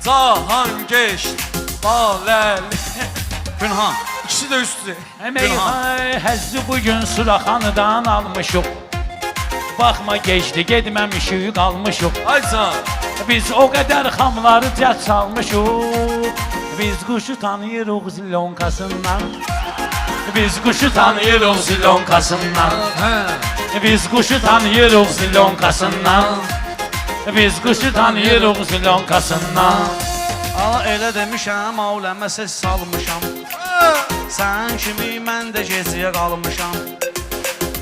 Cahan geçti Baləli Günhan İkisi də üstü Əmək həzzi bugün Suraxanıdan almışıq. Baxma geçdi getməmişik qalmışıq. Ay can Biz o qədər xamları cəd salmışıq. Biz quşu tanıyırıq zilonkasından. Biz quşu tanıyırıq zilonkasından. Biz quşu tanıyırıq zilonkasından. Biz quşu tanıyırıq zilonkasından. Ala elə demişəm, auləmə ses salmışam. Sən kimi mən də geziyə qalmışam.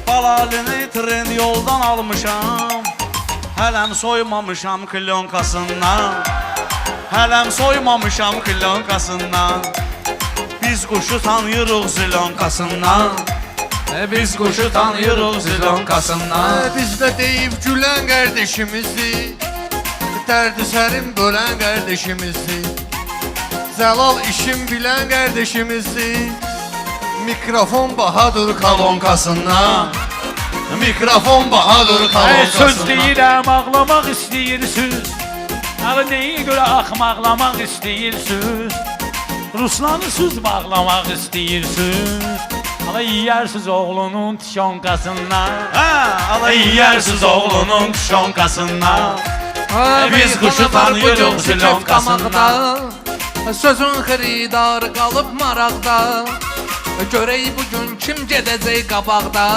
Balalini tren yoldan almışam. Hələm soymamışam klyonkassından. Hələm soymamışam klyonkassından. Biz quşu tanıyırıq zilonkasından. Biz quşu tanıyırıq zilonkasından. Biz də deyib gülən qardeşimizdir. Dərdi sərin bölən qardeşimizdir. Zəlal işin bilən qardeşimizdir. Mikrofon bahadır kalonkasından. Mikrofon bahadır Söz kalonkasından. deyirəm, ağlamaq istəyirsiniz. Ağı nəyə görə axmaqlamaq istəyirsiniz? Ruslanı söz bağlamaq istəyirsiniz. Ala yiyərsiniz oğlunun tişonkasından. Ala Yiyərsiniz oğlunun tişonkasından. Biz quşu tanıyırıq zilonkasından. Sözün xiridarı qalıb maraqda. Görək bugün kim gedəcək qabaqda.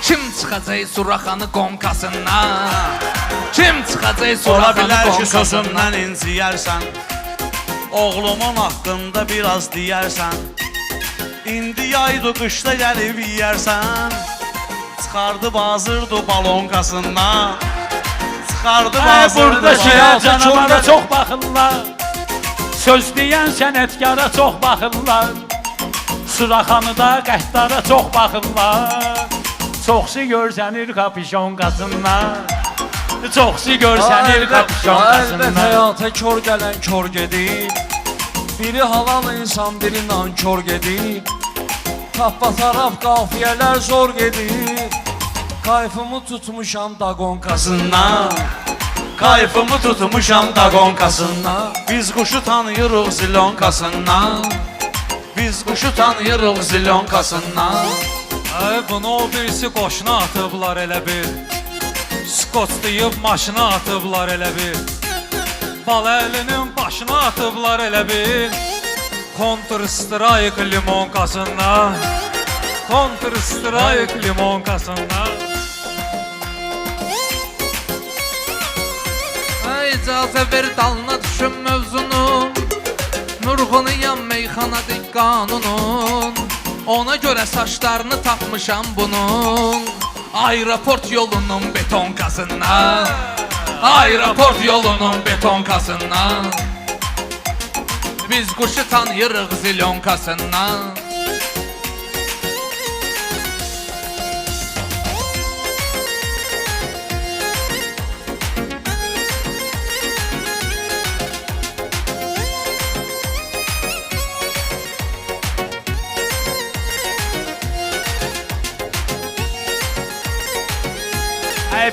Kim çıxacaq Suraxanı qonkasından. Kim çıxacaq Ola Suraxanı bilər ki qonkasından. sözümdən inciyərsən. Oğlumun haqqında biraz deyərsən. İndi yaydı qışda gəlib yiyərsən. Çıxardı bazırdı balonkasından. Çıxardı bazırdı Burada şirə balonkasından. canavara çox baxırlar. Söz deyən sənətkara çox baxırlar. Suraxanı da qəhdara çox baxırlar. Çoxsu görsənir kapişonkasından. Çoxsu görsənir Əlbət kapişonkasından. həyata kör gələn kör gedir. Biri halal insan, biri nankör gedir. Tappa taraf qafiyələr zor gedir. Kayfımı tutmuşam dagonkasından. Kayfımı tutmuşam dagonkasından. Biz quşu tanıyırıq zilonkasından. Biz quşu tanıyırıq zilonkasından. Bunu o birisi qoşuna atıblar elə bir. Skoç deyib maşına atıblar elə bir. Baləlinin başına atıblar elə bir. Counter Strike limonkasından. Counter Strike limonkasından. İcazə ver dalına düşün mövzunun. Nurğunuyam meyxanadır qanunun. Ona görə saçlarını tapmışam bunun. Aeroport yolunun betonkasından. Aeroport yolunun betonkasından. Biz quşu tanıyırıq zilonkasından.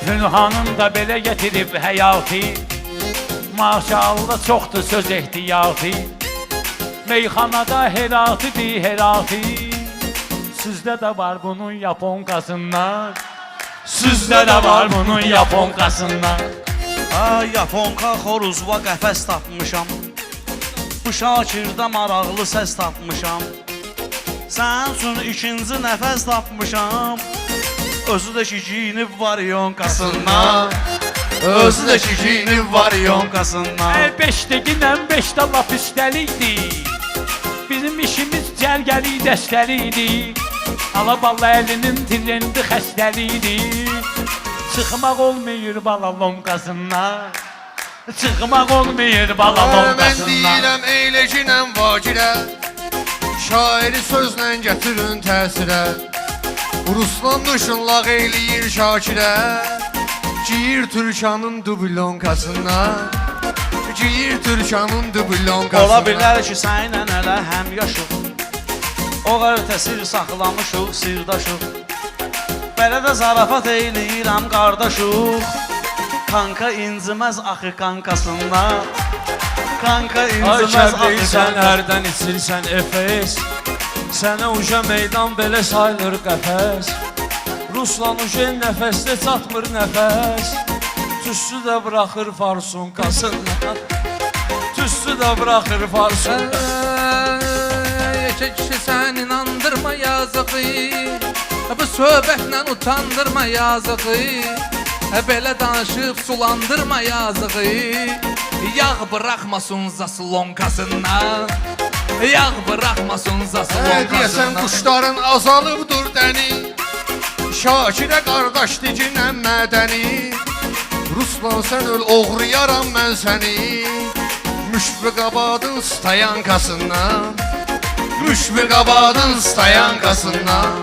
Pünhanın da belə getirib həyatı. Maşallah çoxdur söz ehtiyatı. Meyxanada heratıdır heratı. Sizdə də var bunun yaponkasından. Sizdə də var bunun yaponkasından. Yaponka xoruzva qəfəs tapmışam. Bu Şakirdə maraqlı səs tapmışam. Sən üçün ikinci nəfəs tapmışam. Özü də ki giyinib varyonkasından. Özü də ki giyinib varyonkasından. Beşdəginən beşdə laf üstəlikdir. Bizim işimiz cərgəli dəstəlikdir. Alaballa əlinin trendi xəstəlikdir. Çıxmaq olmayır balalomkasından. Çıxmaq olmayır Mən balalomkasından. deyirəm eyləcinəm vacirə. Şairi sözlə gətirin təsirə. Ruslan duşunlaq eyləyir Şakirə. Giyir Türkanın dublonkasından. Giyir Türkanın dublonkasından. Ola bilər ki səninlə elə həm yaşıq. O qədər təsir saxlamışıq sirdaşıq. Belə də zarafat eyləyirəm qardaşıq. Kanka inciməz axı qankasından. Kanka Ay inciməz axı kəbdeysən, qankasından. hərdən içirsən Efes. Sənə uca meydan belə sayılır qəfəs. Ruslan uca nəfəsdə çatmır nəfəs. Tüssü də buraxır farsunkasından. Tüssü də buraxır farsunkasından. Yaşa kişi sen inandırma yazığı. Bu söhbətlə utandırma yazığı. Belə danışıb sulandırma yazığı. Yağ bırakmasın zaslonkasından. Yağ bırakmasın Deyəsən zaslonkasından. quşların azalıbdır dəni. Şakirə qardaş dicinən mədəni. Ruslan sən öl, oğriyaram mən səni. Müşfiqabadın stayankasından. Müşfiqabadın stayankasından.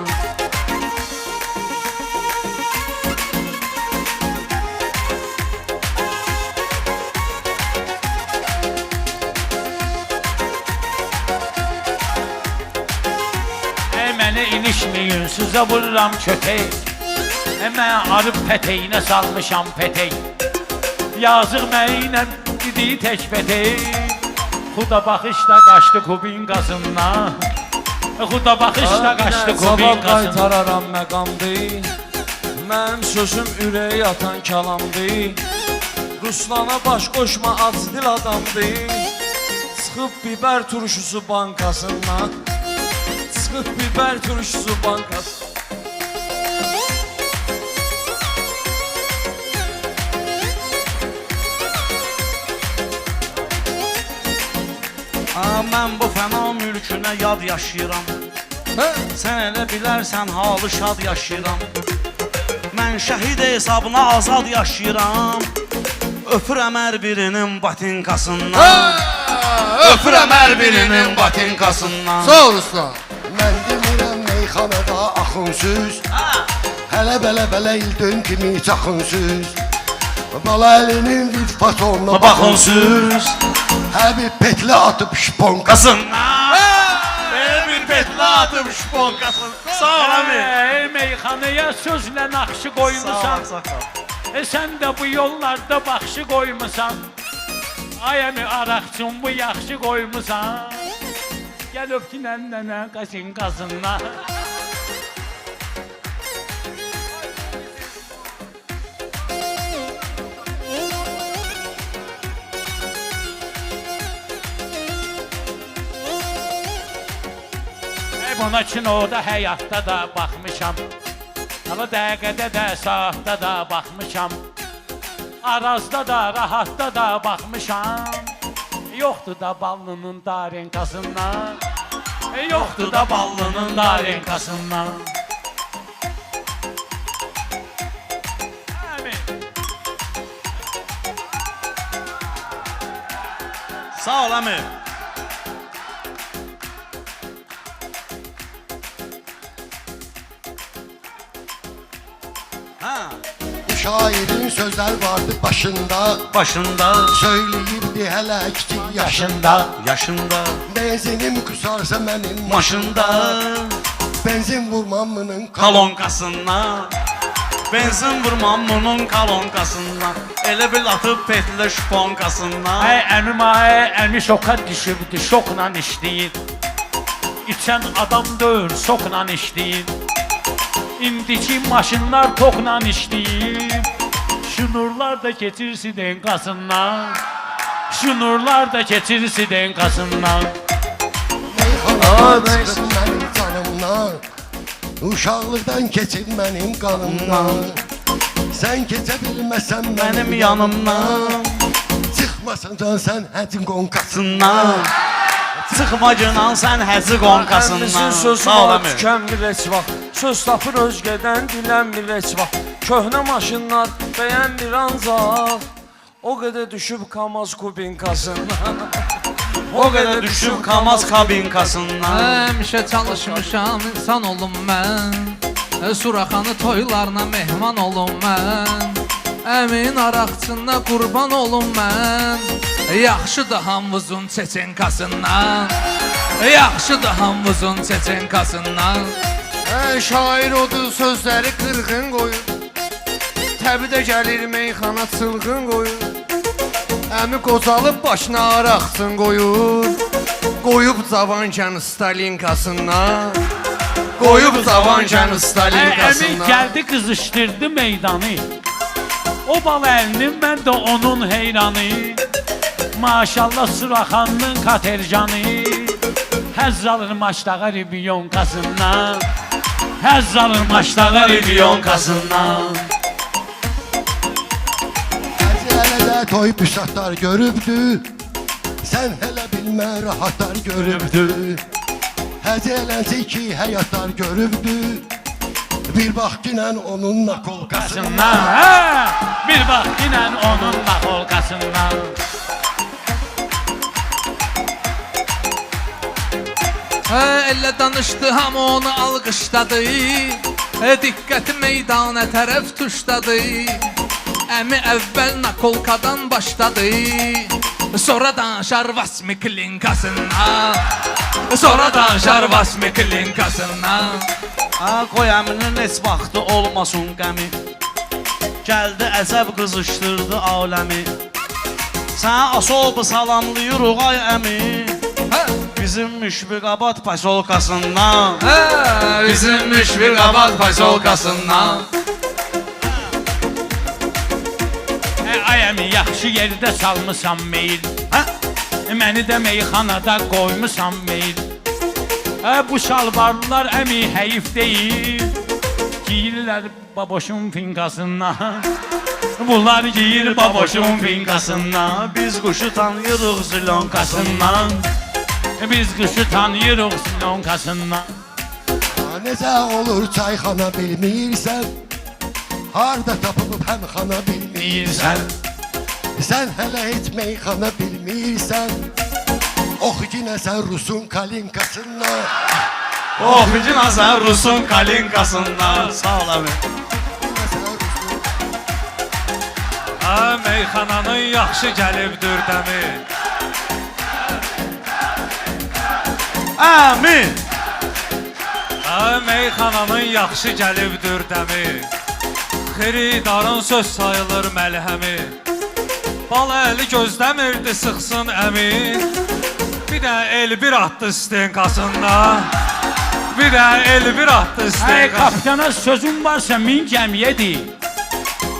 Mənə ilişməyin, sizə vururam kötək. Mən arıb pətəyinə salmışam pətək. Yazıq mənimlə dediyi tək pətək. Xuda baxışda qaçdı kubin qazından. Xuda baxışda qaçdı kubin Cavab qazından. qaytararam məqamdır. Mənim sözüm ürəyə atan kəlamdır. Ruslana baş qoşma acdil adamdır. Çıxıb biber turşusu bankasından. Çıxıb biber turşusu bankasından. Mən bu fəna mülkünə yad yaşayıram. Sən elə bilərsən halı şad yaşayıram. Mən şəhid hesabına azad yaşayıram. Öpürəm hər birinin batinkasından. Öpürəm hər birinin batinkasından. Sağ ol Ruslan. Mən demirəm meyxanada axınsız. Hələ belə ildön kimi çaxınsız. Bala əlinin bir fatonuna Baxınsız. Hə bir petlə atıb şponkasından. Belə bir petlə atıb şponkasın. Sağ ol əmi. Meyxanaya sözlə naxşı qoymusan. Sən də bu yollarda baxşı qoymusan. Ay əmi araqçın bu yaxşı qoymusan. Gəl öpkinən nənə qaşın qazından. Buna kinoda, həyatda da baxmışam. Hala dəqiqədə də, saatda da baxmışam. Arazda da, rahatda da baxmışam. Yoxdur da ballının darenkasından. Yoxdur da ballının darenkasından. Sağ ol əmi. Bu şairin sözlər vardı başında. Başında, Söyləyirdi hələ kiçik Yaşında, yaşında, Benzinim kusarsa mənim maşında, Benzin vurmam bunun kalonkasından. Benzin vurmam bunun kalonkasından. Elə bil atıb petlə şponkasından. əmi şoka düşübdü, şokla işləyir. İçən adam deyil, şokla işləyir. İndiki maşınlar tokla işləyir. Şu nurlar da keçir sidenkasından. Şu nurlar da keçir sidenkasından. Meyxana çıxsın mənim canımdan. Uşaqlıqdan keçir mənim qanımdan. Sən keçə bilməsən Mənim yanımdan, Çıxmasan can sən həcin qonkasın. qasından. Çıxma günan sən həzi qonkasından. Əmizin sözü Sağ ol var, əmi. tükənmir heç vaxt. Söz tapır özgədən, dilənmir heç vaxt. Köhnə maşınlar bəyənmir ancaq. O qədər düşüb Kamaz kubinkasından. O qədər düşüb Kamaz kabinkasından. Həmişə çalışmışam insan olum mən. Suraxanı toylarına mehman olum mən. Əmin araqçında qurban olum mən. Yaxşıdır hamvuzun çeçenkasından. Yaxşıdır hamvuzun çeçenkasından. Şair odur sözləri qırğın qoyur. Təbridə gəlir meyxana çılğın qoyur. Əmi qocalıb başına araqsın qoyur. Qoyub cavankən Stalinkasından. Qoyub cavankən Əmin Stalinkasından. gəldi qızışdırdı meydanı. O bal əlinin mən də onun heyranı. Maşallah Suraxanın katercanı. Həzz alır maçdağa ribiyonkasından. Həzz alır maçdağa ribiyonkasından. Hələ də toy büsatlar görübdü. Sən hələ bilmə rahatlar görübdü. Həzələncə ki həyatlar görübdü. Bir bax ginən onun nakolkasından. Hə, bir bax ginən onun nakolkasından. Elə danışdı, hamı onu alqışladı. Diqqəti meydana tərəf tuşladı. Əmi əvvəl nakolkadan başladı. Sonradan şarvasmi klinkasından. Sonradan şarvasmi klinkasından. Qoy əminin heç vaxtı olmasın qəmi. Gəldi əzəb qızışdırdı aləmi. Sənə asobı salamlayırıq ay əmi. Bizim müşfiqabat pasolkasından. Bizim müşfiqabat pasolkasından. Ay əmi yaxşı yerdə salmısan meyil. Məni də meyxanada qoymusan meyil. Bu şalvarlar əmi həyif deyil. Giyirlər baboşun finkasından. Bunlar giyir baboşun finkasından. Biz quşu tanıyırıq zilonkasından. Biz quşu tanıyırıq zilonkasından. Necə olur çayxana bilmirsən. Harda tapıb həmxana bilmirsən. Sən hələ heç meyxana bilmirsən. Oxu yenə sən Rusun kalinkasından. Oxucun sən Rusun kalinkasından. Sağ ol əmi. Meyxananın yaxşı gəlibdir dəmi. Əmi. Meyxananın yaxşı gəlibdir dəmi. Xiridarın söz sayılır məlhəmi. Bal əli gözləmirdi sıxsın əmi. Bir də el bir atdı stenkasından. Bir də el bir atdı stenkasından. Kapitana sözüm varsa min gəmiyyədir.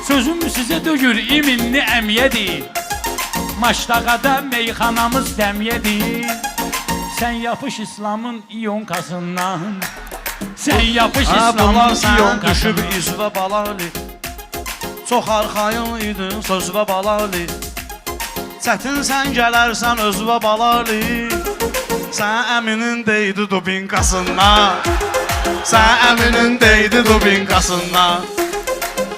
Sözüm sizə dögür iminli əmiyyədir. Maçdağada meyxanamız dəmiyyədir. Sən yapış İslamın iyonkasından. Sən yapış İslamın Bunlar sən düşüb iyonkasından. üzvə balali. Çox arxayın idin sözvə balali. Çətin sən gələrsən özvə balali. Sən əminin deydi dubinkasından. Sən əminin deydi dubinkasından.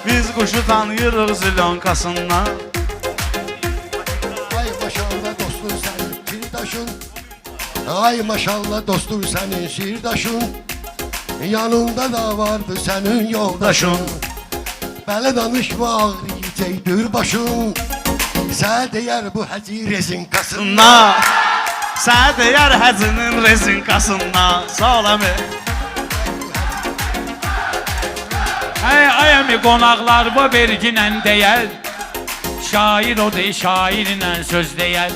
Biz quşu tanıyırıq zilonkasından. Ay maşallah dostum sənin sirdaşın. Ay maşallah dostum sənin sirdaşın. Yanında da vardı sənin yoldaşın. Belə danışma ağrıyacaqdır başın. Sən deyər bu həci rezinkasından. Sən deyər həcinin rezinkasından. Sağ ol əmi. Ay əmi qonaqlar bu verginən deyər. Şair o dey, şairlə söz deyər.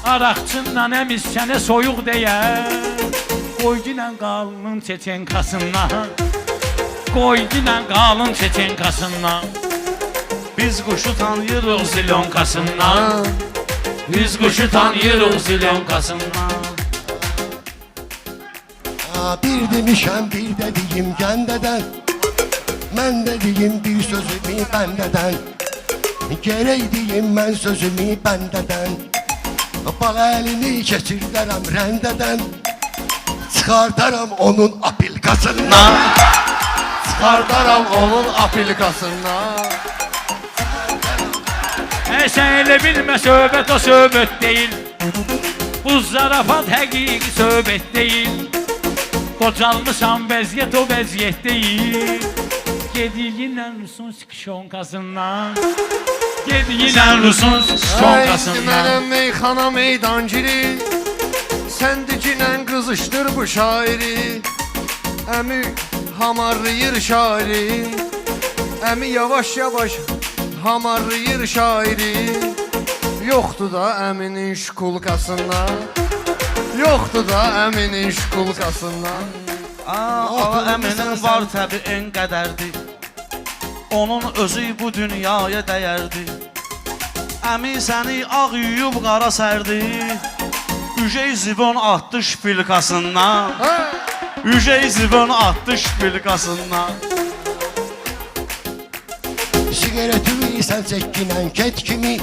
Araqçınla əmi sənə soyuq deyər. Qoy ginən qalının çeçenkasından. Qoy ginən qalın çeçenkasından. Biz quşu tanıyırıq Zilonkasından. Biz quşu tanıyırıq zilonkasından. Bir demişəm bir də deyim gəndədən. Mən də deyim bir sözümü bəndədən. Gerək deyim mən sözümü bəndədən. Bal əlini keçirlərəm rəndədən. Çıxardaram onun apilkasından. Çıxardaram onun aplikasından. Sən elə bilmə söhbət o söhbət deyil. Bu zarafat həqiqi söhbət deyil. Qocalmışam vəziyyət o vəziyyət deyil. Gediyinlə Rusun skişonkasından. Gediyinlə Rusun skişonkasından. Mənəm meyxana meydanciri. Sən dicinən qızışdır bu şairi. Əmi hamarlayır şairi. Əmi yavaş-yavaş hamarlayır şairi. Yoxdur da əminin şkulkasından. Yoxdur da əminin şkulkasından. Ağa əminin var təbi en qədərdir. Onun özü bu dünyaya dəyərdir. Əmi səni ağ yuyub qara sərdi. Ücey zibon attı şpilkasından. Ücey zibon attı şpilkasından. Sigaretimi sen çekkinen ket kimi.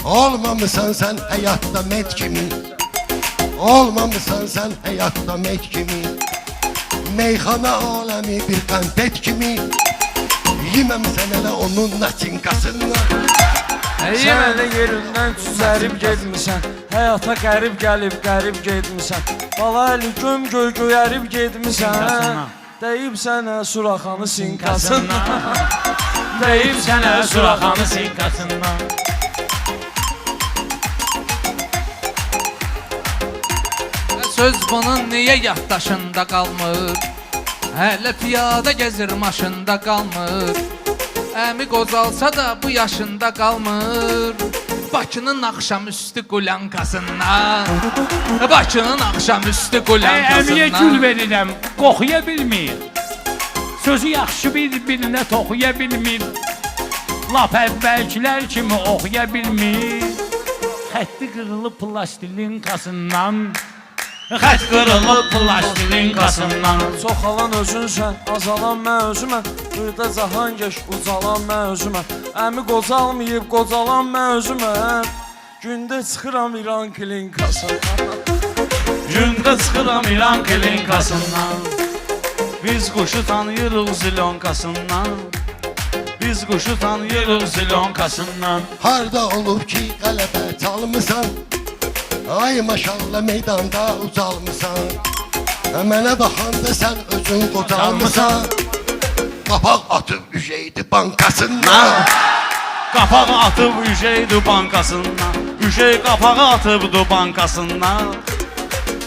Olmamışsan sen hayatta met kimi. Olmamışsan sen hayatta met kimi. Meyxana alemi bir kampet kimi. Yeməmsən elə onun naçinkasından. Sən elə yerindən cüzərib getmisən. Həyata qərib gəlib, qərib getmisən. Bala əli göm göy göyərib getmisən. Deyib sənə suraxanı sinkasından. Deyib sənə suraxanı sinkasından. Söz bunun niye yaddaşında qalmır? Hələ piyada gəzir maşında qalmır. Əmi qozalsa da bu yaşında qalmır. Bakının axşamüstü qulankasından. Bakının axşamüstü Əmiyə qulankasından. gül verirəm, qoxuya bilmir. Sözü yaxşı bir-birinə toxuya bilmir. Lap əvvəlkilər kimi oxuya bilmir. Xətti qırılıb plastilinkasından. Xət qırılıb plastilinkasından. Çoxalan özünsən, azalan mən özüməm. Burada cahan geç, ucalan mən özüməm. Əmi qocalmayıb, qocalan mən özüməm. Gündə çıxıram İran klinkasından. Gündə çıxıram İran klinkasından. Biz quşu tanıyırıq zilonkasından. Biz quşu tanıyırıq zilonkasından. Harda olub ki qələbə çalmısan. Ay maşallah meydanda ucalmısan. Mənə baxanda sən özün qocalmısan. Qapaq atıb Üceydi bankasından. Qapaq atıb Üceydi bankasından. Ücey qapağı atıbdı bankasından.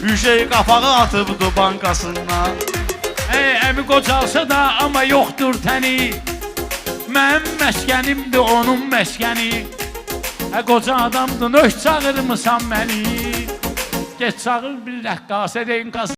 Ücey qapağı atıbdı bankasından. Əmi qocalsa da amma yoxdur təni. Mənim məskənimdir onun məskəni. Qoca adamdın, öş çağırmısan məni. Geç çağır bir rəqqasə deyin qaz.